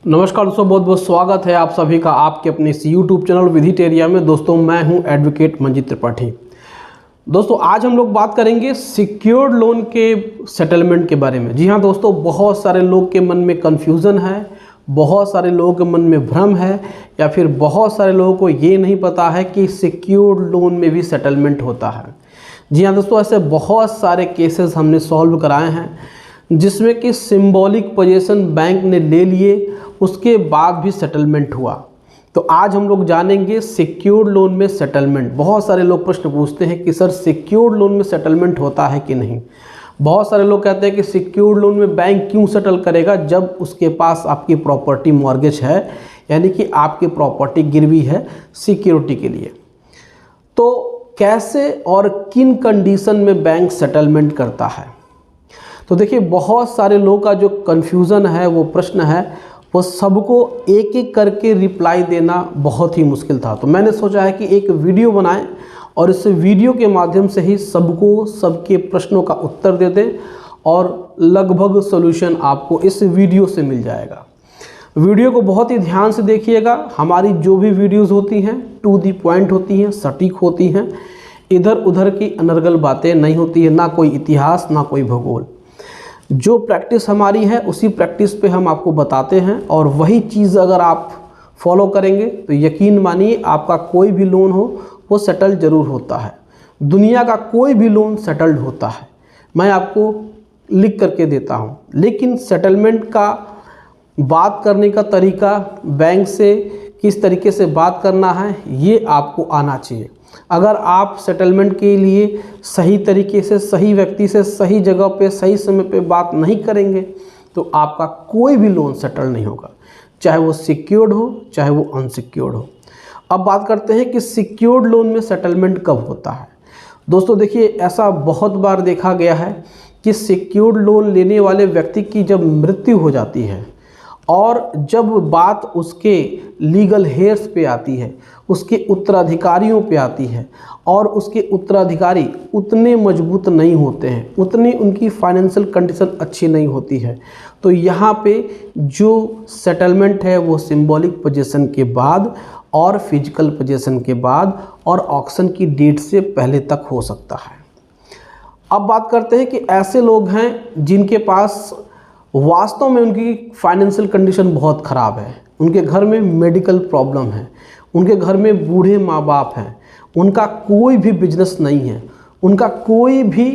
नमस्कार दोस्तों, बहुत बहुत स्वागत है आप सभी का आपके अपने इस यूट्यूब चैनल विधिटेरिया में। दोस्तों मैं हूं एडवोकेट मंजीत त्रिपाठी। दोस्तों आज हम लोग बात करेंगे सिक्योर्ड लोन के सेटलमेंट के बारे में। जी हां दोस्तों, बहुत सारे लोग के मन में कन्फ्यूज़न है, बहुत सारे लोगों के मन में भ्रम है, या फिर बहुत सारे लोगों को ये नहीं पता है कि सिक्योर्ड लोन में भी सेटलमेंट होता है। जी हाँ दोस्तों, ऐसे बहुत सारे केसेस हमने सॉल्व कराए हैं जिसमें कि सिंबॉलिक पोजीशन बैंक ने ले लिए, उसके बाद भी सेटलमेंट हुआ। तो आज हम लोग जानेंगे सिक्योर्ड लोन में सेटलमेंट। बहुत सारे लोग प्रश्न पूछते हैं कि सर सिक्योर्ड लोन में सेटलमेंट होता है कि नहीं। बहुत सारे लोग कहते हैं कि सिक्योर्ड लोन में बैंक क्यों सेटल करेगा जब उसके पास आपकी प्रॉपर्टी मॉर्गेज है, यानी कि आपकी प्रॉपर्टी गिरवी है सिक्योरिटी के लिए। तो कैसे और किन कंडीशन में बैंक सेटलमेंट करता है? तो देखिए, बहुत सारे लोगों का जो कन्फ्यूज़न है, वो प्रश्न है, वो सबको एक एक करके रिप्लाई देना बहुत ही मुश्किल था। तो मैंने सोचा है कि एक वीडियो बनाएं और इस वीडियो के माध्यम से ही सबको सबके प्रश्नों का उत्तर दे दें और लगभग सॉल्यूशन आपको इस वीडियो से मिल जाएगा। वीडियो को बहुत ही ध्यान से देखिएगा। हमारी जो भी वीडियोस होती हैं टू दी पॉइंट होती हैं, सटीक होती हैं, इधर उधर की अनर्गल बातें नहीं होती है, ना कोई इतिहास ना कोई भूगोल। जो प्रैक्टिस हमारी है उसी प्रैक्टिस पे हम आपको बताते हैं, और वही चीज़ अगर आप फॉलो करेंगे तो यकीन मानिए आपका कोई भी लोन हो वो सेटल ज़रूर होता है। दुनिया का कोई भी लोन सेटल्ड होता है, मैं आपको लिख करके देता हूँ। लेकिन सेटलमेंट का बात करने का तरीका, बैंक से किस तरीके से बात करना है, ये आपको आना चाहिए। अगर आप सेटलमेंट के लिए सही तरीके से, सही व्यक्ति से, सही जगह पे, सही समय पे बात नहीं करेंगे तो आपका कोई भी लोन सेटल नहीं होगा, चाहे वो सिक्योर्ड हो चाहे वो अनसिक्योर्ड हो। अब बात करते हैं कि सिक्योर्ड लोन में सेटलमेंट कब होता है। दोस्तों देखिए, ऐसा बहुत बार देखा गया है कि सिक्योर्ड लोन लेने वाले व्यक्ति की जब मृत्यु हो जाती है और जब बात उसके लीगल हेयर्स पे आती है, उसके उत्तराधिकारियों पे आती है, और उसके उत्तराधिकारी उतने मजबूत नहीं होते हैं, उतनी उनकी फाइनेंशियल कंडीशन अच्छी नहीं होती है, तो यहाँ पे जो सेटलमेंट है वो सिंबॉलिक पोजीशन के बाद और फिजिकल पोजीशन के बाद और ऑक्शन की डेट से पहले तक हो सकता है। अब बात करते हैं कि ऐसे लोग हैं जिनके पास वास्तव में उनकी फाइनेंशियल कंडीशन बहुत ख़राब है, उनके घर में मेडिकल प्रॉब्लम है, उनके घर में बूढ़े माँ बाप हैं, उनका कोई भी बिजनेस नहीं है, उनका कोई भी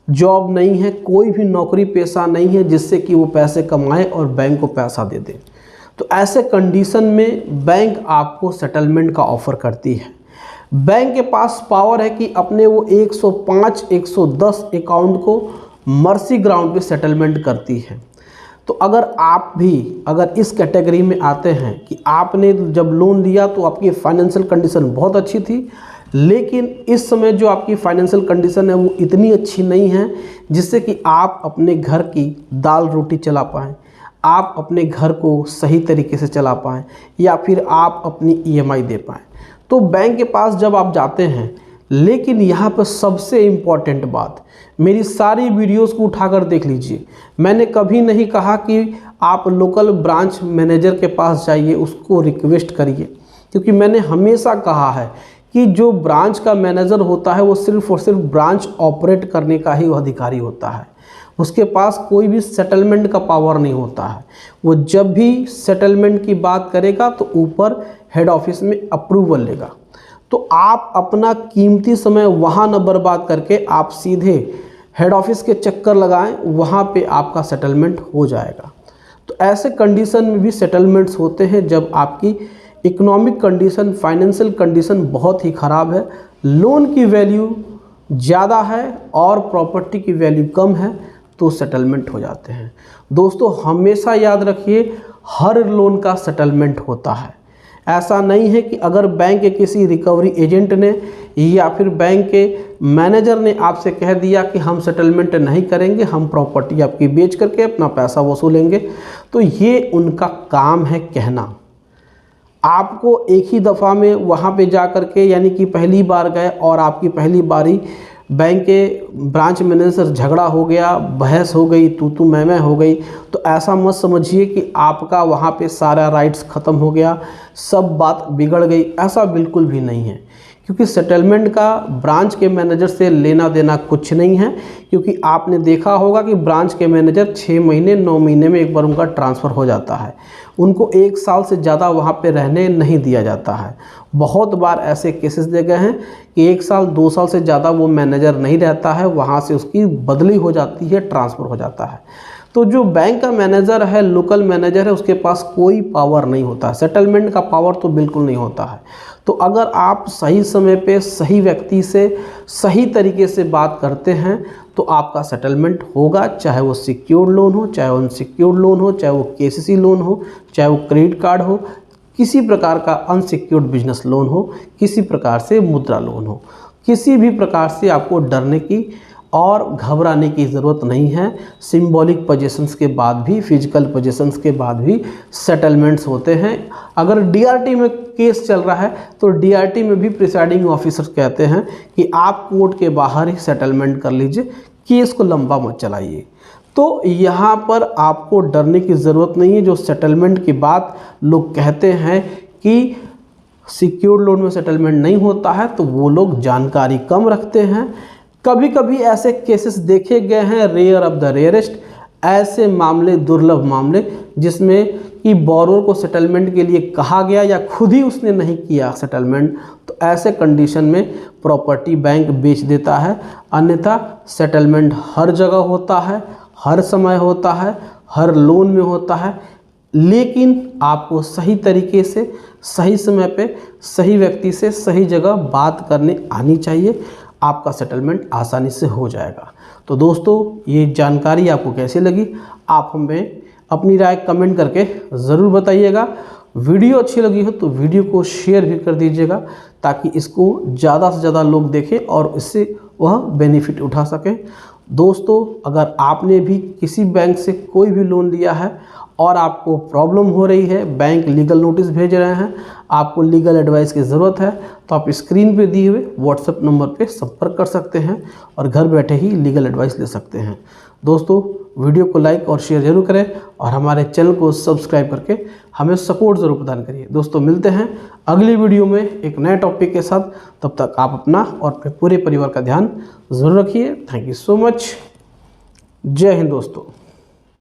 जॉब नहीं है, कोई भी नौकरी पेशा नहीं है जिससे कि वो पैसे कमाए और बैंक को पैसा दे दे। तो ऐसे कंडीशन में बैंक आपको सेटलमेंट का ऑफ़र करती है। बैंक के पास पावर है कि अपने वो 105, 110 अकाउंट को मर्सी ग्राउंड पे सेटलमेंट करती है। तो अगर इस कैटेगरी में आते हैं कि आपने जब लोन लिया तो आपकी फाइनेंशियल कंडीशन बहुत अच्छी थी, लेकिन इस समय जो आपकी फाइनेंशियल कंडीशन है वो इतनी अच्छी नहीं है जिससे कि आप अपने घर की दाल रोटी चला पाएँ, आप अपने घर को सही तरीके से चला पाएँ, या फिर आप अपनी EMI दे पाएँ, तो बैंक के पास जब आप जाते हैं। लेकिन यहाँ पर सबसे इम्पॉर्टेंट बात, मेरी सारी वीडियोस को उठाकर देख लीजिए, मैंने कभी नहीं कहा कि आप लोकल ब्रांच मैनेजर के पास जाइए, उसको रिक्वेस्ट करिए, क्योंकि मैंने हमेशा कहा है कि जो ब्रांच का मैनेजर होता है वो सिर्फ और सिर्फ ब्रांच ऑपरेट करने का ही अधिकारी होता है, उसके पास कोई भी सेटलमेंट का पावर नहीं होता है। वो जब भी सेटलमेंट की बात करेगा तो ऊपर हेड ऑफिस में अप्रूवल लेगा। तो आप अपना कीमती समय वहाँ न बर्बाद करके आप सीधे हेड ऑफिस के चक्कर लगाएं, वहाँ पे आपका सेटलमेंट हो जाएगा। तो ऐसे कंडीशन में भी सेटलमेंट्स होते हैं जब आपकी इकोनॉमिक कंडीशन, फाइनेंशियल कंडीशन बहुत ही ख़राब है, लोन की वैल्यू ज़्यादा है और प्रॉपर्टी की वैल्यू कम है, तो सेटलमेंट हो जाते हैं। दोस्तों हमेशा याद रखिए, हर लोन का सेटलमेंट होता है। ऐसा नहीं है कि अगर बैंक के किसी रिकवरी एजेंट ने या फिर बैंक के मैनेजर ने आपसे कह दिया कि हम सेटलमेंट नहीं करेंगे, हम प्रॉपर्टी आपकी बेच करके अपना पैसा वसूलेंगे, तो ये उनका काम है कहना। आपको एक ही दफ़ा में वहाँ पे जा कर के, यानी कि पहली बार गए और आपकी पहली बारी बैंक के ब्रांच मैनेजर से झगड़ा हो गया, बहस हो गई, तू मैं हो गई, तो ऐसा मत समझिए कि आपका वहाँ पे सारा राइट्स ख़त्म हो गया, सब बात बिगड़ गई। ऐसा बिल्कुल भी नहीं है, क्योंकि सेटलमेंट का ब्रांच के मैनेजर से लेना देना कुछ नहीं है। क्योंकि आपने देखा होगा कि ब्रांच के मैनेजर 6 महीने 9 महीने में एक बार उनका ट्रांसफ़र हो जाता है, उनको 1 साल से ज़्यादा वहाँ पे रहने नहीं दिया जाता है। बहुत बार ऐसे केसेस देखे गए हैं कि 1 साल 2 साल से ज़्यादा वो मैनेजर नहीं रहता है, वहाँ से उसकी बदली हो जाती है, ट्रांसफ़र हो जाता है। तो जो बैंक का मैनेजर है, लोकल मैनेजर है, उसके पास कोई पावर नहीं होता है, सेटलमेंट का पावर तो बिल्कुल नहीं होता है। तो अगर आप सही समय पे सही व्यक्ति से सही तरीके से बात करते हैं तो आपका सेटलमेंट होगा, चाहे वो सिक्योर्ड लोन हो, चाहे वो अनसिक्योर्ड लोन हो, चाहे वो केसीसी लोन हो, चाहे वो क्रेडिट कार्ड हो, किसी प्रकार का अनसिक्योर्ड बिजनेस लोन हो, किसी प्रकार से मुद्रा लोन हो, किसी भी प्रकार से आपको डरने की और घबराने की ज़रूरत नहीं है। सिंबॉलिक पोजीशंस के बाद भी, फिजिकल पोजीशंस के बाद भी सेटलमेंट्स होते हैं। अगर डीआरटी में केस चल रहा है तो डीआरटी में भी प्रिसाइडिंग ऑफिसर्स कहते हैं कि आप कोर्ट के बाहर ही सेटलमेंट कर लीजिए, केस को लंबा मत चलाइए। तो यहाँ पर आपको डरने की ज़रूरत नहीं है। जो सेटलमेंट की बात लोग कहते हैं कि सिक्योर्ड लोन में सेटलमेंट नहीं होता है, तो वो लोग जानकारी कम रखते हैं। कभी कभी ऐसे केसेस देखे गए हैं, रेयर ऑफ द रेयरेस्ट, ऐसे मामले, दुर्लभ मामले जिसमें कि बोरोर को सेटलमेंट के लिए कहा गया या खुद ही उसने नहीं किया सेटलमेंट, तो ऐसे कंडीशन में प्रॉपर्टी बैंक बेच देता है। अन्यथा सेटलमेंट हर जगह होता है, हर समय होता है, हर लोन में होता है, लेकिन आपको सही तरीके से सही समय पे सही व्यक्ति से सही जगह बात करने आनी चाहिए, आपका सेटलमेंट आसानी से हो जाएगा। तो दोस्तों, ये जानकारी आपको कैसी लगी, आप हमें अपनी राय कमेंट करके ज़रूर बताइएगा। वीडियो अच्छी लगी हो तो वीडियो को शेयर भी कर दीजिएगा, ताकि इसको ज़्यादा से ज़्यादा लोग देखें और इससे वह बेनिफिट उठा सकें। दोस्तों, अगर आपने भी किसी बैंक से कोई भी लोन लिया है और आपको प्रॉब्लम हो रही है, बैंक लीगल नोटिस भेज रहे हैं, आपको लीगल एडवाइस की ज़रूरत है, तो आप स्क्रीन पे दिए हुए व्हाट्सएप नंबर पे संपर्क कर सकते हैं और घर बैठे ही लीगल एडवाइस ले सकते हैं। दोस्तों, वीडियो को लाइक और शेयर जरूर करें और हमारे चैनल को सब्सक्राइब करके हमें सपोर्ट ज़रूर प्रदान करिए। दोस्तों, मिलते हैं अगली वीडियो में एक नए टॉपिक के साथ। तब तक आप अपना और अपने पूरे परिवार का ध्यान ज़रूर रखिए। Thank you so much. जय हिंद दोस्तों।